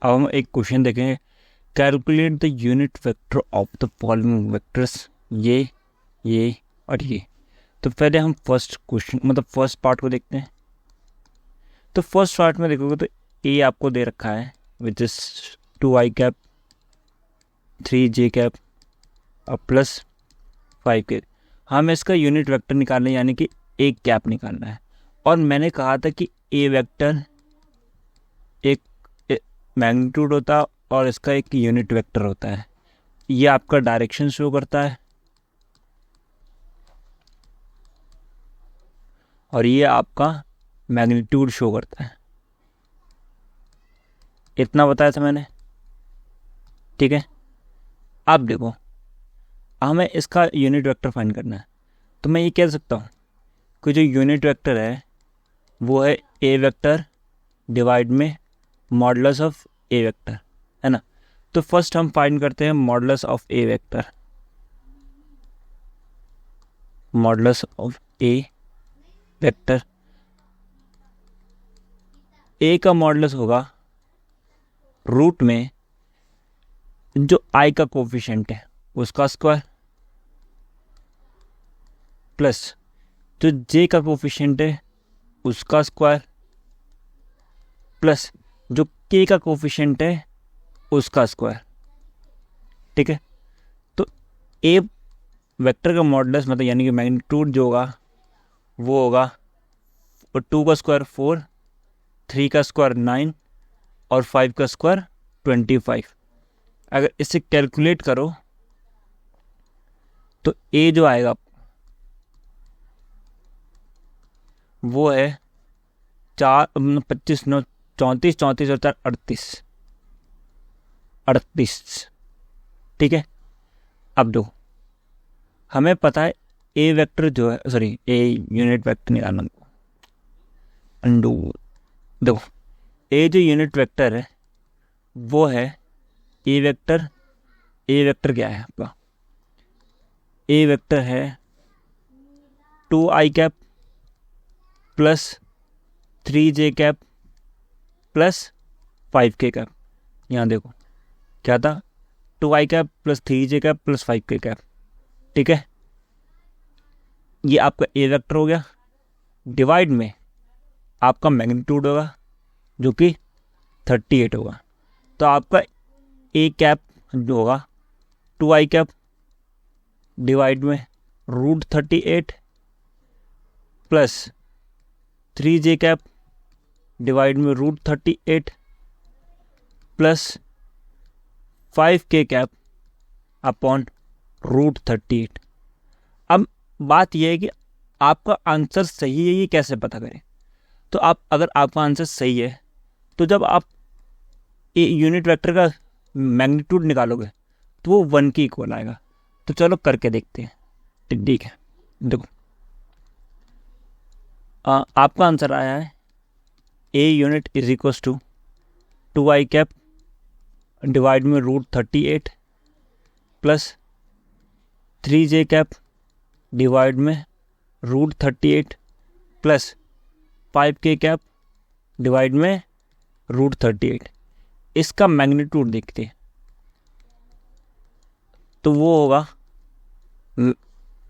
अब हम एक क्वेश्चन देखेंगे। Calculate the unit vector of the following vectors, ये और ये। तो पहले हम फर्स्ट क्वेश्चन मतलब फर्स्ट पार्ट को देखते हैं। तो फर्स्ट पार्ट में देखोगे तो ए आपको दे रखा है which is 2i cap 3j cap और प्लस 5k। हमें इसका यूनिट वेक्टर निकालना है, यानी कि एक कैप निकालना है। और मैंने कहा था कि ए वेक्टर एक मैग्नीट्यूड होता है और इसका एक यूनिट वेक्टर होता है। ये आपका डायरेक्शन शो करता है और ये आपका मैग्नीट्यूड शो करता है। इतना बताया था मैंने, ठीक है। अब देखो, हमें इसका यूनिट वेक्टर फाइंड करना है। तो मैं ये कह सकता हूँ कि जो यूनिट वेक्टर है वो है ए वेक्टर डिवाइड में मॉडुलस ऑफ ए वेक्टर, है ना। तो फर्स्ट हम फाइंड करते हैं modulus of A vector. Modulus of A vector, A का मॉडुलस होगा रूट में जो आई का कोफिशिएंट है उसका स्क्वायर प्लस जो जे का कोफिशिएंट है उसका स्क्वायर प्लस जो के का कोफिशिएंट है उसका स्क्वायर, ठीक है। तो ए वेक्टर का मॉडुलस मतलब यानी कि मैग्नीट्यूड जो होगा वो होगा 2 का स्क्वायर 4, 3 का स्क्वायर 9 और 5 का स्क्वायर 25। अगर इसे कैलकुलेट करो तो ए जो आएगा वो है 4 25 9 34 34 और 4 38, ठीक है। अब दो हमें पता है ए वेक्टर जो है, सॉरी ए यूनिट वेक्टर निकालना। अंडू देखो, ए जो यूनिट वेक्टर है वो है ए वेक्टर क्या है आपका? ए वेक्टर है 2i cap plus 3j cap plus 5k cap. यहाँ देखो क्या था, 2i cap plus 3j cap plus 5k cap, ठीक है। ये आपका ए वेक्टर हो गया। डिवाइड में आपका मैग्नीट्यूड होगा जो कि 38 होगा। तो आपका ए कैप जो होगा 2i कैप डिवाइड में root 38 plus 3j cap divide में root 38 plus 5k cap upon root 38। अब बात यह है कि आपका आंसर सही है ये कैसे पता करें? तो आप अगर आपका आंसर सही है तो जब आप यूनिट वेक्टर का मैग्नीट्यूड निकालोगे तो वो 1 के इक्वल आएगा। तो चलो करके देखते हैं, ठीक है। देखो आपका आंसर आया है A unit is equal to 2i cap divide में root 38 plus 3j cap divide में root 38 plus 5k cap divide में रूट 38। इसका मैग्नीट्यूड देखते हैं तो वो होगा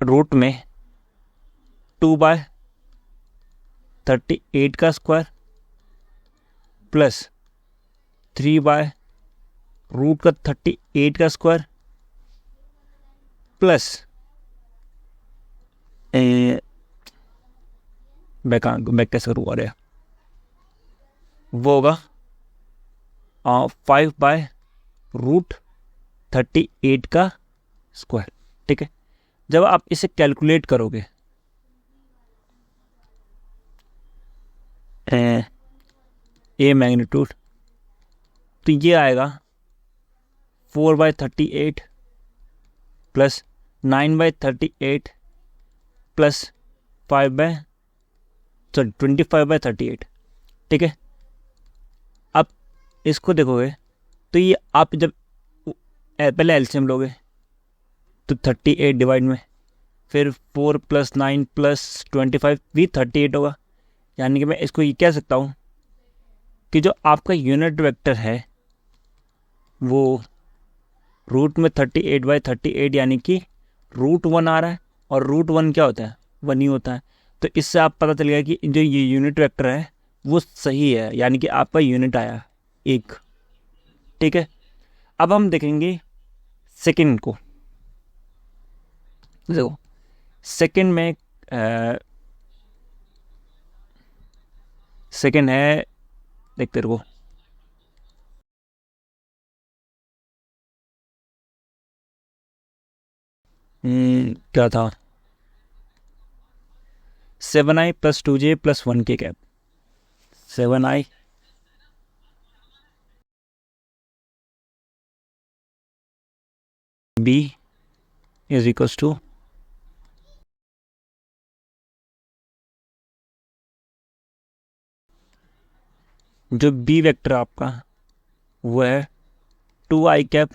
रूट में 2/38 का स्क्वायर प्लस 3/रूट का 38 का स्क्वायर प्लस मैं कैसे करूँ, अरे वो होगा 5/√38 का स्क्वायर, ठीक है। जब आप इसे कैलकुलेट करोगे ए मैग्नीट्यूड तो ये आएगा 4/38 प्लस 9/38 प्लस 25/38, ठीक है। अब इसको देखोगे तो ये आप जब पहले एलसीएम लोगे तो 38 डिवाइड में फिर 4 + 9 + 25 भी 38 होगा। यानी कि मैं इसको ये कह सकता हूँ कि जो आपका यूनिट वेक्टर है वो रूट में 38/38 यानी कि √1 आ रहा है, और √1 क्या होता है, 1 ही होता है। तो इससे आप पता चल गया कि जो ये यूनिट वेक्टर है वो सही है, यानी कि आपका यूनिट आया 1। ठीक है, अब हम देखेंगे सेकंड को। देखो सेकंड में सेकंड है, देख तेरे को क्या था, 7i + 2j + 1k cap. 7i b = जो बी वेक्टर आपका वो है 2i cap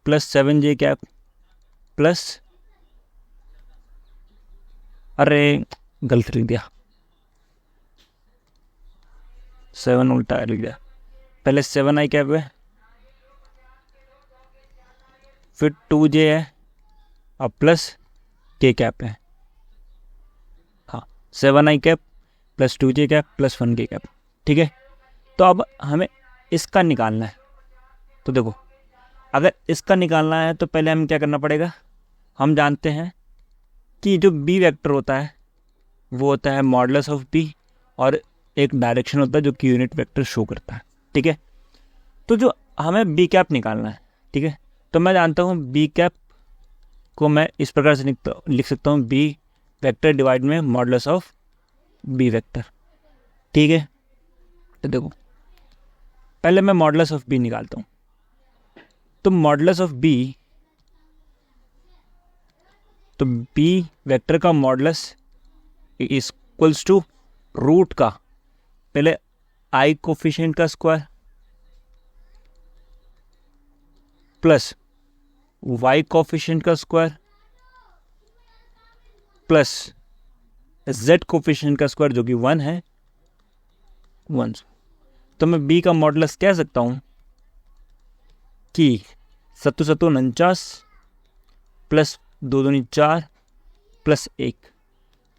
+ 7j cap plus, अरे गलत लिख दिया, 7 उल्टा लिख दिया। पहले 7i कैप है, फिर 2j है और प्लस k कैप है। हाँ, 7i cap + 2j cap + 1k cap. ठीक है, तो अब हमें इसका निकालना है। तो देखो, अगर इसका निकालना है तो पहले हमें क्या करना पड़ेगा, हम जानते हैं कि जो बी वेक्टर होता है वो होता है मॉडुलस ऑफ बी, और एक डायरेक्शन होता है जो कि यूनिट वेक्टर शो करता है। ठीक है, तो जो हमें बी कैप निकालना है, ठीक है, तो मैं जानता हूँ बी कैप को मैं इस प्रकार से लिख सकता हूँ, बी वेक्टर डिवाइड में मॉडुलस ऑफ बी वेक्टर। ठीक है, तो देखो पहले मैं मॉडुलस ऑफ बी निकालता हूँ। तो मॉडुलस ऑफ बी, तो बी वेक्टर का मॉडुलस इक्वल्स टू रूट का पहले आई कोफिशिएंट का स्क्वायर प्लस वाई कोफिशिएंट का स्क्वायर प्लस जेड कोफिशिएंट का स्क्वायर जो कि 1 है, 1। तो मैं बी का मॉडुलस कह सकता हूं कि 7 7 49 प्लस 2 2 4 प्लस 1।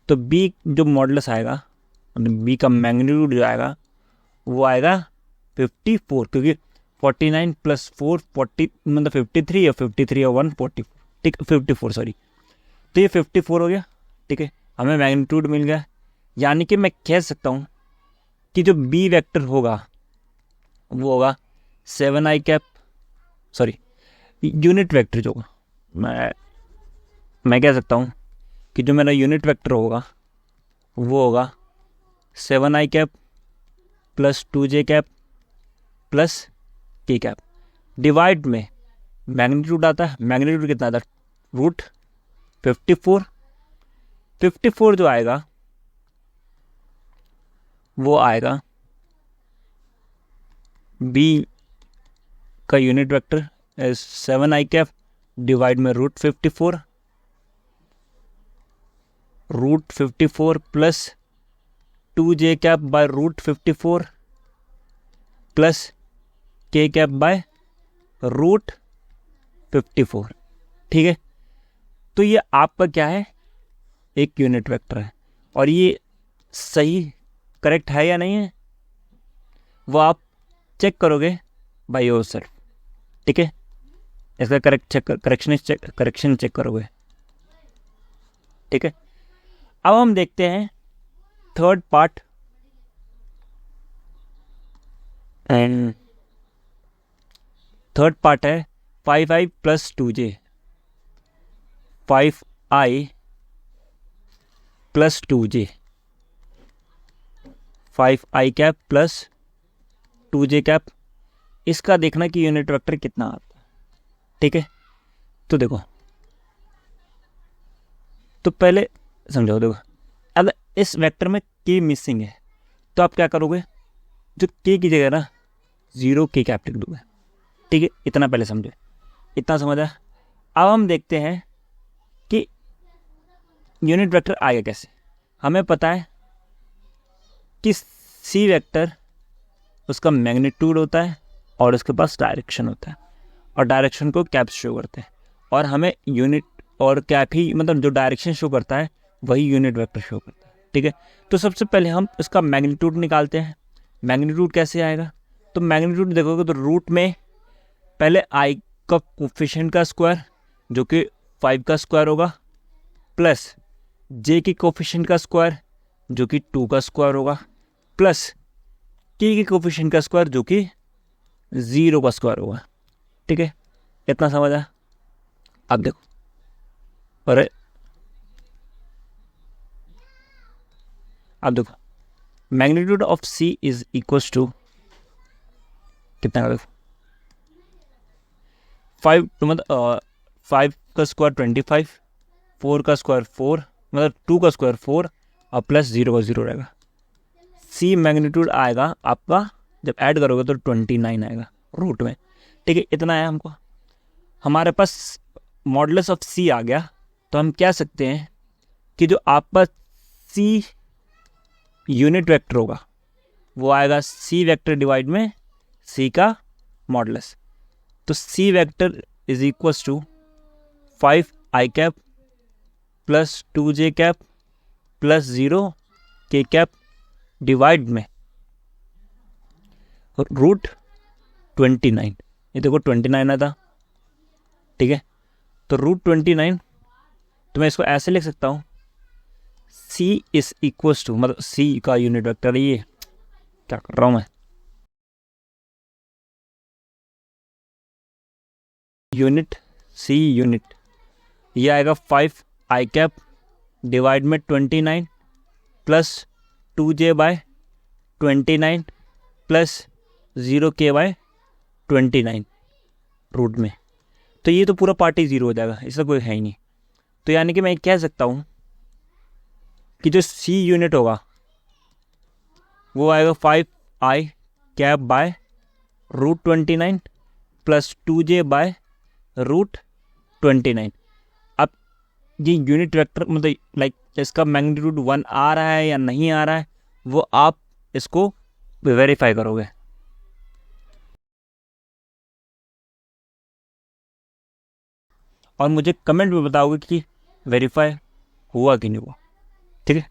तो बी जो मॉडुलस आएगा, बी का मैग्नीट्यूड जो आएगा वो आएगा 54, क्योंकि 49 + 4 40 मतलब 53 और 53 और 1 40। ठीक, 54 सॉरी। तो ये 54 हो गया। ठीक है, हमें मैग्नीट्यूड मिल गया, यानी कि मैं कह सकता हूँ कि जो बी वेक्टर होगा वो होगा 7i cap, sorry unit vector जो होगा, मैं कह सकता हूँ कि जो मेरा यूनिट वेक्टर होगा वो होगा 7i cap + 2j cap + k cap divide में मैग्नीट्यूड आता है। मैग्नीट्यूड कितना आता है, √54। 54 जो आएगा वो आएगा बी का unit vector 7i cap divide में √54 plus 2j cap by √54 plus k cap by √54। ठीक है, तो ये आपका क्या है, एक यूनिट वेक्टर है, और ये सही करेक्ट है या नहीं है वो आप चेक करोगे बाय योरसेल्फ। ठीक है, इसका करेक्शन चेक करोगे। ठीक है, अब हम देखते हैं third part, and third part है 5i + 2j, 5i + 2j, 5i cap + 2j cap. इसका देखना कि यूनिट वेक्टर कितना आता है। ठीक है, तो देखो, तो पहले समझाओ। देखो, अगर इस वेक्टर में k मिसिंग है तो आप क्या करोगे, जो k की जगह ना 0k कैप लिख दोगे। ठीक है, इतना पहले समझो, इतना समझा। अब हम देखते हैं कि यूनिट वेक्टर आएगा कैसे। हमें पता है कि सी वेक्टर उसका मैग्नीट्यूड होता है और उसके पास डायरेक्शन होता है, और डायरेक्शन को कैप शो करते हैं, और हमें यूनिट और कैप ही, मतलब जो डायरेक्शन शो करता है वही यूनिट वेक्टर शो करता है। ठीक है, तो सबसे पहले हम इसका मैग्नीट्यूड निकालते हैं। मैग्नीट्यूड कैसे आएगा? तो मैग्नीट्यूड देखोगे तो रूट में पहले आई का कोफिशिएंट का स्क्वायर जो कि 5 का स्क्वायर होगा, प्लस जे की कोफिशिएंट का स्क्वायर जो कि 2 का स्क्वायर होगा, प्लस के की कोफिशिएंट का स्क्वायर जो कि 0 का स्क्वायर होगा। ठीक है, इतना समझ आया? अब देखो, अरे अब देखो, magnitude of C is equals to कितना का? देखो 5 मतलब 5 का स्क्वायर 25, 4 का स्क्वायर 4, मतलब 2 का स्क्वायर 4 और प्लस 0 का 0 रहेगा। सी मैग्नीट्यूड आएगा आपका, जब ऐड करोगे तो 29 आएगा रूट में। ठीक है, इतना है हमको। हमारे पास मॉडुलस ऑफ सी आ गया, तो हम कह सकते हैं कि जो आपका सी यूनिट वेक्टर होगा वो आएगा सी वेक्टर डिवाइड में सी का मॉडुलस। तो C vector is equals to 5 I cap plus 2 J cap plus 0 K cap divide में रूट 29। ये देखो 29 आता। ठीक है, तो रूट 29, तो मैं इसको ऐसे लिख सकता हूँ, सी इज इक्वल्स टू, मतलब सी का यूनिट वेक्टर, ये क्या कर रहा हूँ मैं, यूनिट सी यूनिट, ये आएगा 5 आई कैप डिवाइड में 29 plus 2j by 29 plus 0k by 29 root में। तो ये तो पूरा पार्ट ही 0 हो जाएगा, इसका कोई है ही नहीं। तो यानी कि मैं कह सकता हूँ कि जो सी यूनिट होगा वो आएगा 5 I cap by root 29 plus 2j by root 29। अब ये यूनिट वेक्टर मतलब लाइक इसका मैग्नीट्यूड 1 आ रहा है या नहीं आ रहा है, वो आप इसको वेरीफाई करोगे। और मुझे कमेंट में बताओगे कि वेरीफाई हुआ कि नहीं हुआ। ठीक है।